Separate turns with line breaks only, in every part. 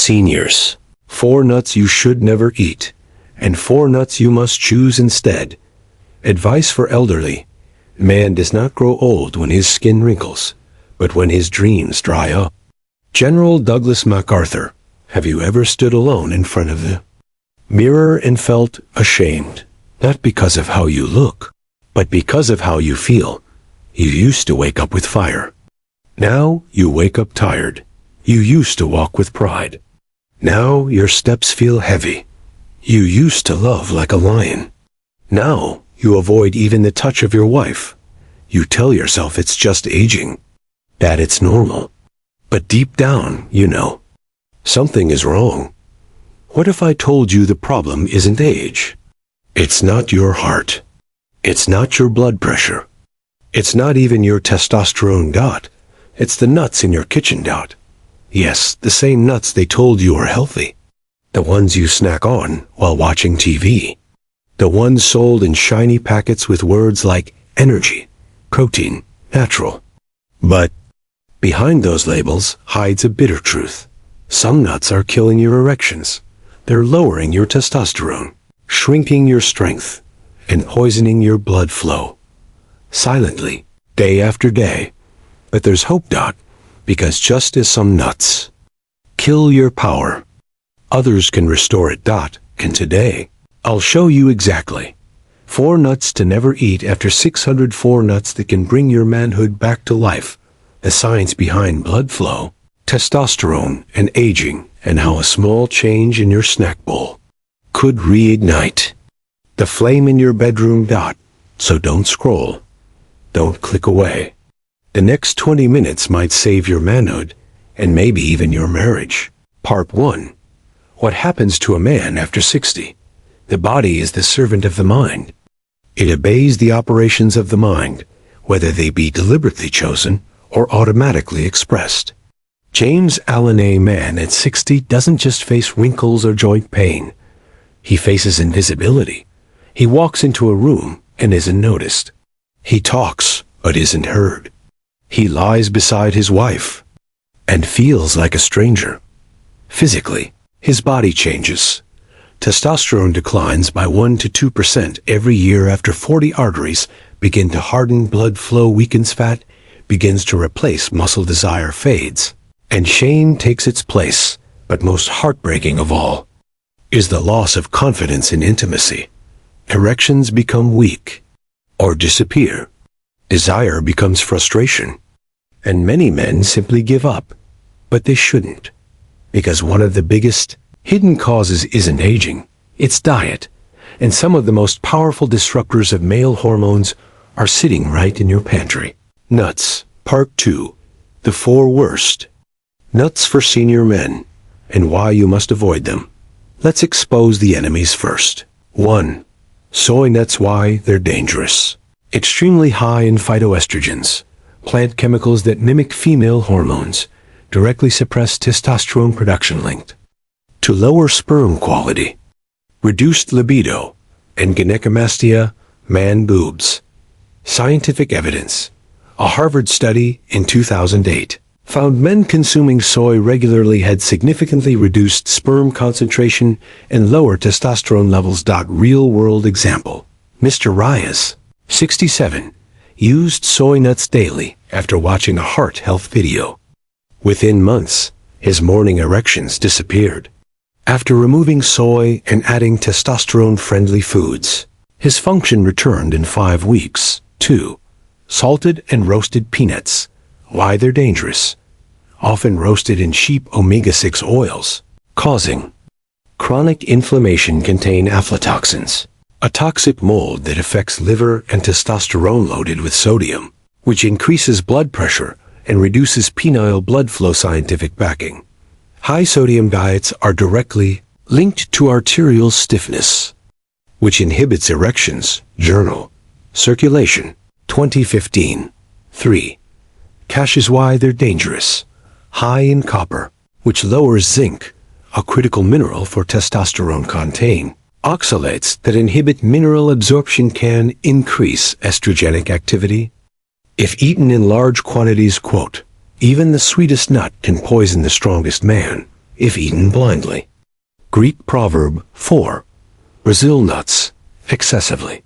Seniors. 4 nuts you should never eat, and 4 nuts you must choose instead. Advice for elderly. Man does not grow old when his skin wrinkles, but when his dreams dry up. General Douglas MacArthur. Have you ever stood alone in front of the mirror and felt ashamed? Not because of how you look, but because of how you feel. You used to wake up with fire. Now you wake up tired. You used to walk with pride. Now your steps feel heavy. You used to love like a lion. Now you avoid even the touch of your wife. You tell yourself it's just aging, that it's normal. But deep down, you know, something is wrong. What if I told you the problem isn't age? It's not your heart. It's not your blood pressure. It's not even your testosterone dot. It's the nuts in your kitchen dot. Yes, the same nuts they told you are healthy. The ones you snack on while watching TV. The ones sold in shiny packets with words like energy, protein, natural. But behind those labels hides a bitter truth. Some nuts are killing your erections. They're lowering your testosterone, shrinking your strength, and poisoning your blood flow. Silently, day after day. But there's hope, Doc, because just as some nuts kill your power, others can restore it, can today. I'll show you exactly. 4 nuts to never eat after 604 nuts that can bring your manhood back to life. The science behind blood flow, testosterone, and aging, and how a small change in your snack bowl could reignite the flame in your bedroom. So don't scroll. Don't click away. The next 20 minutes might save your manhood, and maybe even your marriage. Part 1. What happens to a man after 60? The body is the servant of the mind. It obeys the operations of the mind, whether they be deliberately chosen or automatically expressed. James Allen, a man at 60, doesn't just face wrinkles or joint pain. He faces invisibility. He walks into a room and isn't noticed. He talks but isn't heard. He lies beside his wife and feels like a stranger. Physically, his body changes. Testosterone declines by 1 to 2% every year after 40 arteries begin to harden, blood flow weakens, fat begins to replace muscle, desire fades, and shame takes its place. But most heartbreaking of all is the loss of confidence in intimacy. Erections become weak or disappear. Desire becomes frustration. And many men simply give up. But they shouldn't. Because one of the biggest hidden causes isn't aging, it's diet. And some of the most powerful disruptors of male hormones are sitting right in your pantry. Nuts. Part 2. The 4 worst nuts for senior men, and why you must avoid them. Let's expose the enemies first. 1. Soy nuts. Why they're dangerous. Extremely high in phytoestrogens, plant chemicals that mimic female hormones, directly suppress testosterone production, linked to lower sperm quality, reduced libido, and gynecomastia, man boobs. Scientific evidence. A Harvard study in 2008 found men consuming soy regularly had significantly reduced sperm concentration and lower testosterone levels. Real-world example. Mr. Reyes, 67, used soy nuts daily after watching a heart health video. Within months, his morning erections disappeared. After removing soy and adding testosterone-friendly foods, his function returned in 5 weeks. 2. Salted and roasted peanuts. Why they're dangerous. Often roasted in cheap omega-6 oils, causing chronic inflammation, contain aflatoxins, a toxic mold that affects liver, and testosterone loaded with sodium, which increases blood pressure and reduces penile blood flow. Scientific backing. High-sodium diets are directly linked to arterial stiffness, which inhibits erections. Journal. Circulation. 2015. 3. Cashews. Why they're dangerous. High in copper, which lowers zinc, a critical mineral for testosterone, contain oxalates that inhibit mineral absorption, can increase estrogenic activity. If eaten in large quantities, quote, even the sweetest nut can poison the strongest man. if eaten blindly. Greek proverb 4. Brazil nuts, excessively.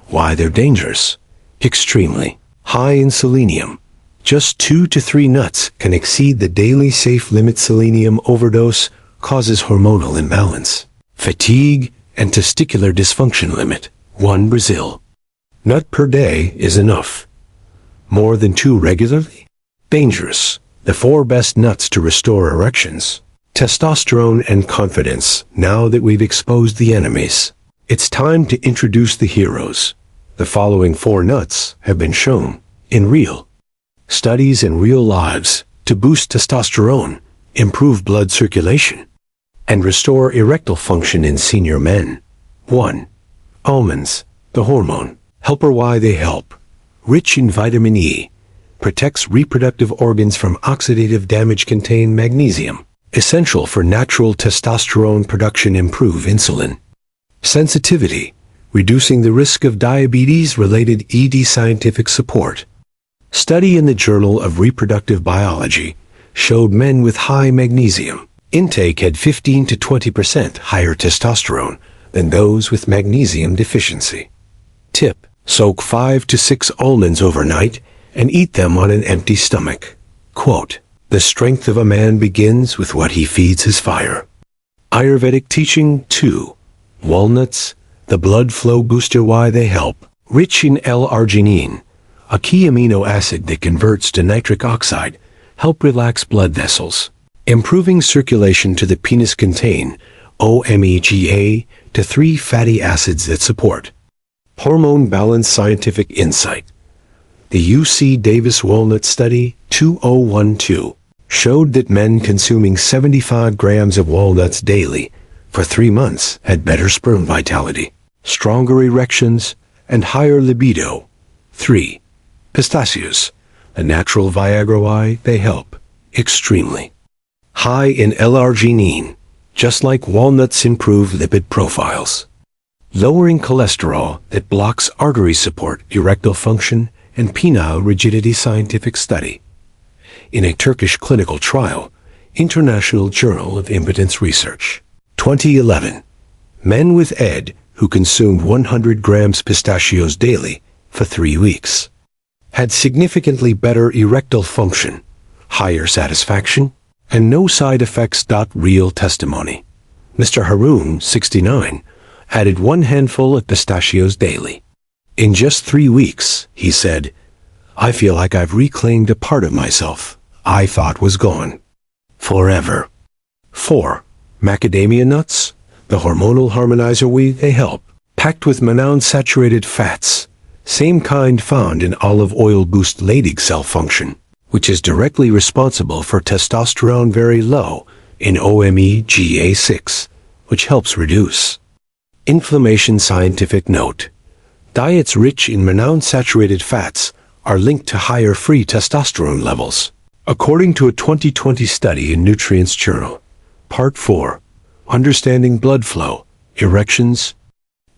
Why they're dangerous? Extremely. High in selenium. Just 2 to 3 nuts can exceed the daily safe limit. Selenium overdose causes hormonal imbalance, fatigue, and testicular dysfunction. Limit 1 Brazil nut per day is enough. More than 2 regularly? Dangerous. The 4 best nuts to restore erections, testosterone, and confidence. Now that we've exposed the enemies, it's time to introduce the heroes. The following 4 nuts have been shown in real studies and real lives to boost testosterone, improve blood circulation, and restore erectile function in senior men. 1. Almonds, the hormone helper. Why they help? Rich in vitamin E, protects reproductive organs from oxidative damage. Contain magnesium, essential for natural testosterone production. Improve insulin sensitivity, reducing the risk of diabetes-related ED. Scientific support. Study in the Journal of Reproductive Biology showed men with high magnesium intake had 15 to 20% higher testosterone than those with magnesium deficiency. Tip: soak 5 to 6 almonds overnight and eat them on an empty stomach. Quote, "The strength of a man begins with what he feeds his fire." Ayurvedic teaching 2. Walnuts, the blood flow booster. Why they help? Rich in L-arginine, a key amino acid that converts to nitric oxide, help relax blood vessels, improving circulation to the penis. Contain omega to 3 fatty acids that support hormone balance. Scientific insight. The UC Davis Walnut Study 2012 showed that men consuming 75 grams of walnuts daily for 3 months had better sperm vitality, stronger erections, and higher libido. 3. Pistachios, a natural Viagra. Why they help? Extremely high in L-arginine, just like walnuts. Improve lipid profiles, lowering cholesterol that blocks artery support, erectile function, and penile rigidity. Scientific study. In a Turkish clinical trial, International Journal of Impotence Research, 2011, men with ED who consumed 100 grams pistachios daily for 3 weeks had significantly better erectile function, higher satisfaction, and no side effects. Real testimony. Mr. Haroon, 69, added 1 handful of pistachios daily. In just 3 weeks, he said, "I feel like I've reclaimed a part of myself I thought was gone forever." 4. Macadamia nuts, the hormonal harmonizer. They help. Packed with monounsaturated fats, same kind found in olive oil, boost Leydig cell function, which is directly responsible for testosterone. Very low in omega-6, which helps reduce inflammation. Scientific note. Diets rich in monounsaturated fats are linked to higher free testosterone levels, according to a 2020 study in Nutrients Journal. Part 4. Understanding blood flow, erections,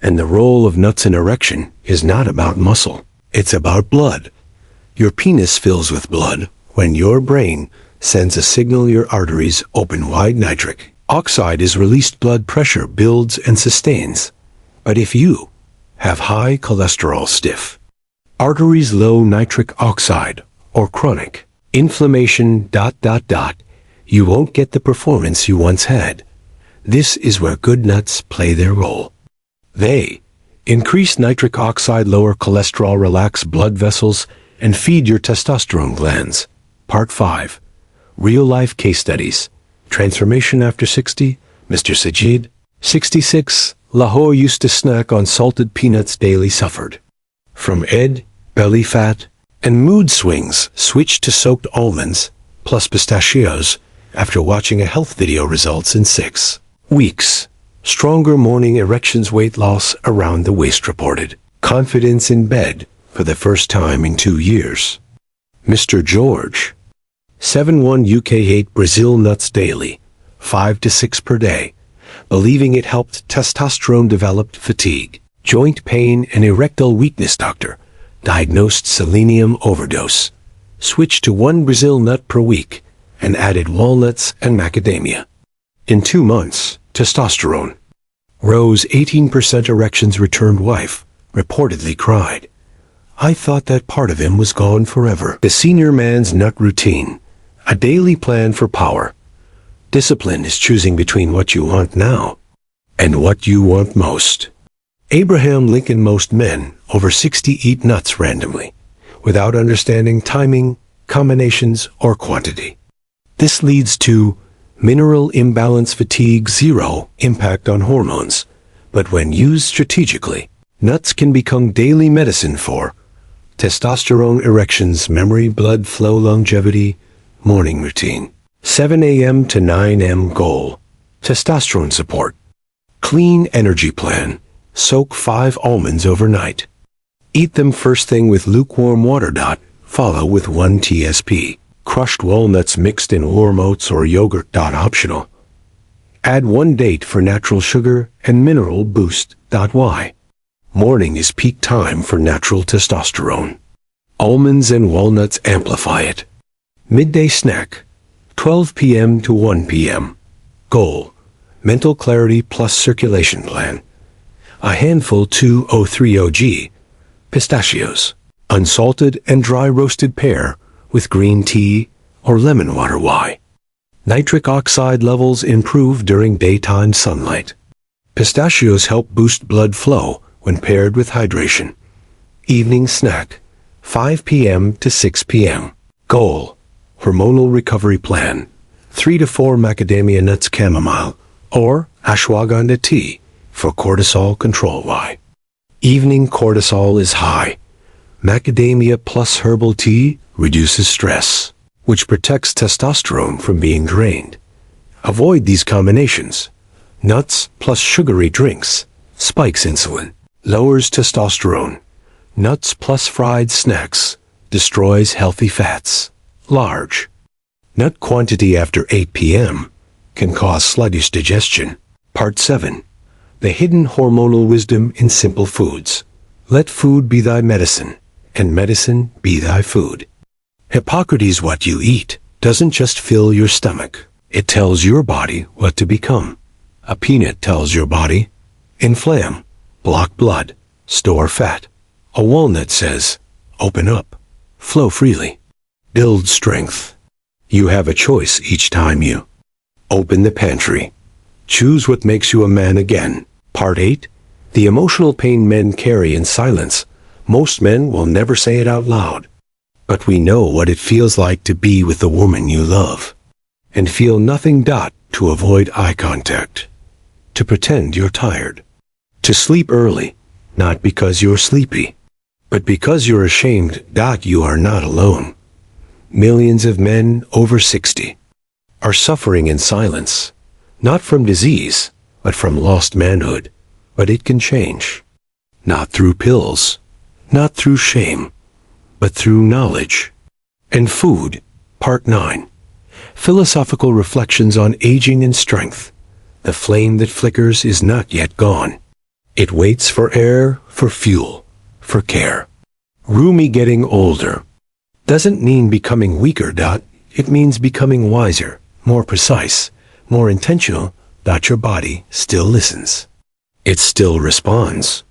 and the role of nuts in erection is not about muscle. It's about blood. Your penis fills with blood when your brain sends a signal. Your arteries open wide. Nitric oxide is released. Blood pressure builds and sustains. But if you have high cholesterol, stiff arteries, low nitric oxide, or chronic inflammation, you won't get the performance you once had. This is where good nuts play their role. They increase nitric oxide, lower cholesterol, relax blood vessels, and feed your testosterone glands. Part 5. Real-life case studies. Transformation after 60. Mr. Sajid, 66, Lahore, used to snack on salted peanuts daily. Suffered from ED, belly fat, and mood swings. Switched to soaked almonds plus pistachios after watching a health video. Results in 6 weeks. Stronger morning erections, weight loss around the waist reported. Confidence in bed for the first time in 2 years. Mr. George, 71, UK, ate Brazil nuts daily, 5 to 6 per day, believing it helped testosterone. Developed fatigue, joint pain, and erectile weakness. Doctor diagnosed selenium overdose. Switched to 1 Brazil nut per week and added walnuts and macadamia. In 2 months, testosterone. Rose 18% erections returned wife reportedly cried. I thought that part of him was gone forever. The senior man's nut routine. A daily plan for power. Discipline is choosing between what you want now and what you want most. Abraham Lincoln. Most men over 60 eat nuts randomly, without understanding timing, combinations, or quantity. This leads to mineral imbalance, fatigue, zero impact on hormones. But when used strategically, nuts can become daily medicine for testosterone, erections, memory, blood flow, longevity, morning routine. 7 a.m. to 9 a.m. goal. Testosterone support. Clean energy plan. Soak 5 almonds overnight. Eat them first thing with lukewarm water. Follow with 1 TSP. Crushed walnuts mixed in warm oats or yogurt. Optional. Add 1 date for natural sugar and mineral boost. Why? Morning is peak time for natural testosterone. Almonds and walnuts amplify it. Midday snack. 12 p.m. to 1 p.m. Goal. Mental clarity plus circulation plan. A handful 2030 pistachios. Unsalted and dry roasted pear with green tea or lemon water. Why? Nitric oxide levels improve during daytime sunlight. Pistachios help boost blood flow when paired with hydration. Evening snack. 5 p.m. to 6 p.m. Goal. Hormonal recovery plan. 3 to 4 macadamia nuts, chamomile, or ashwagandha tea for cortisol control. Why? Evening cortisol is high. Macadamia plus herbal tea reduces stress, which protects testosterone from being drained. Avoid these combinations. Nuts plus sugary drinks spikes insulin, lowers testosterone. Nuts plus fried snacks destroys healthy fats. Large. Nut quantity after 8 p.m. can cause sluggish digestion. Part 7. The hidden hormonal wisdom in simple foods. Let food be thy medicine, and medicine be thy food. Hippocrates, what you eat doesn't just fill your stomach. It tells your body what to become. A peanut tells your body, inflame, block blood, store fat. A walnut says, open up, flow freely. Build strength. You have a choice each time you open the pantry. Choose what makes you a man again. Part 8. The emotional pain men carry in silence. Most men will never say it out loud. But we know what it feels like to be with the woman you love and feel nothing. To avoid eye contact. To pretend you're tired. To sleep early, not because you're sleepy, but because you're ashamed. You are not alone. Millions of men over 60 are suffering in silence, not from disease, but from lost manhood. But it can change. Not through pills, not through shame, but through knowledge. And food. Part 9. Philosophical reflections on aging and strength. The flame that flickers is not yet gone. It waits for air, for fuel, for care. Rumi. Getting older doesn't mean becoming weaker. It means becoming wiser, more precise, more intentional. Your body still listens. It still responds.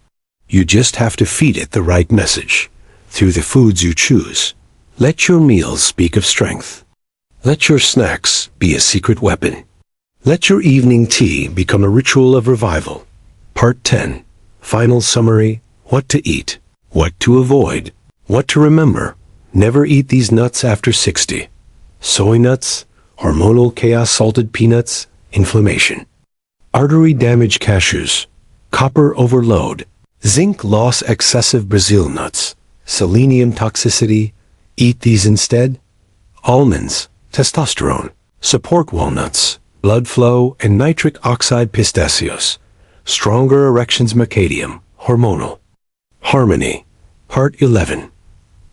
You just have to feed it the right message through the foods you choose. Let your meals speak of strength. Let your snacks be a secret weapon. Let your evening tea become a ritual of revival. Part 10. Final summary. What to eat. What to avoid. What to remember. Never eat these nuts after 60. Soy nuts, hormonal chaos, salted peanuts, inflammation. Artery damage, cashews, copper overload, zinc loss, excessive Brazil nuts, selenium toxicity. Eat these instead. Almonds, testosterone, support walnuts, blood flow, and nitric oxide, pistachios, stronger erections, macadamium, hormonal. Harmony. Part 11.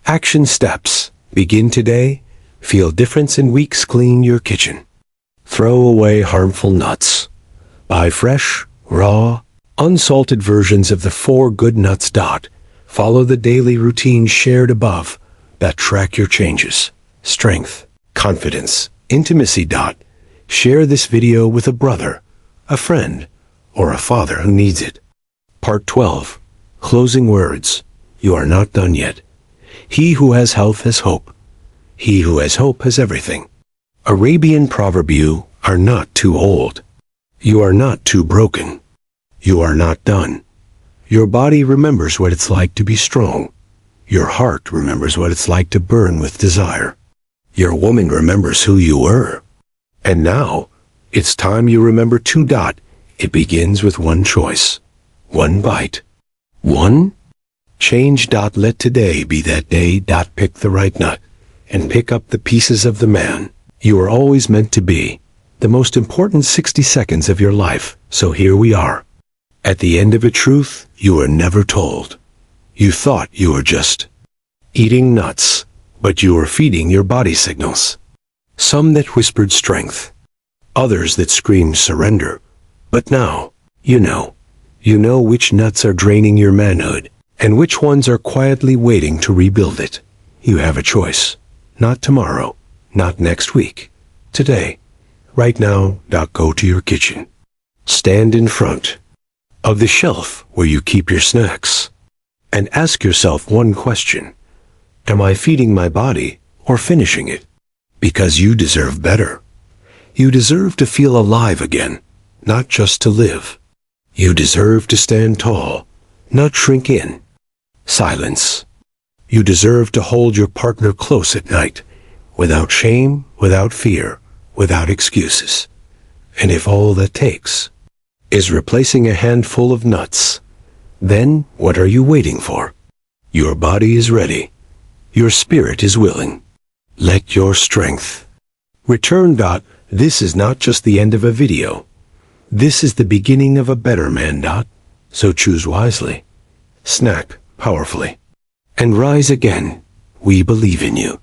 Action steps. Begin today. Feel difference in weeks. Clean your kitchen. Throw away harmful nuts. Buy fresh, raw, unsalted versions of the 4 good nuts. Follow the daily routine shared above that track your changes. Strength, confidence, intimacy. Share this video with a brother, a friend, or a father who needs it. Part 12. Closing words. You are not done yet. He who has health has hope. He who has hope has everything. Arabian proverb: you are not too old. You are not too broken. You are not done. Your body remembers what it's like to be strong. Your heart remembers what it's like to burn with desire. Your woman remembers who you were. And now, it's time you remember too. It begins with one choice. One bite. One change. Let today be that day. Pick the right nut and pick up the pieces of the man you are always meant to be. The most important 60 seconds of your life. So here we are. At the end of a truth you were never told. You thought you were just eating nuts, but you were feeding your body signals. Some that whispered strength, others that screamed surrender. But now, you know which nuts are draining your manhood, and which ones are quietly waiting to rebuild it. You have a choice. Not tomorrow, not next week. Today. Right now. Go to your kitchen. Stand in front of the shelf where you keep your snacks, and ask yourself one question. Am I feeding my body or finishing it? Because you deserve better. You deserve to feel alive again, not just to live. You deserve to stand tall, not shrink in silence. You deserve to hold your partner close at night, without shame, without fear, without excuses. And if all that takes is replacing a handful of nuts, then what are you waiting for? Your body is ready. Your spirit is willing. Let your strength return. This is not just the end of a video. This is the beginning of a better man. So choose wisely, snack powerfully, and rise again. We believe in you.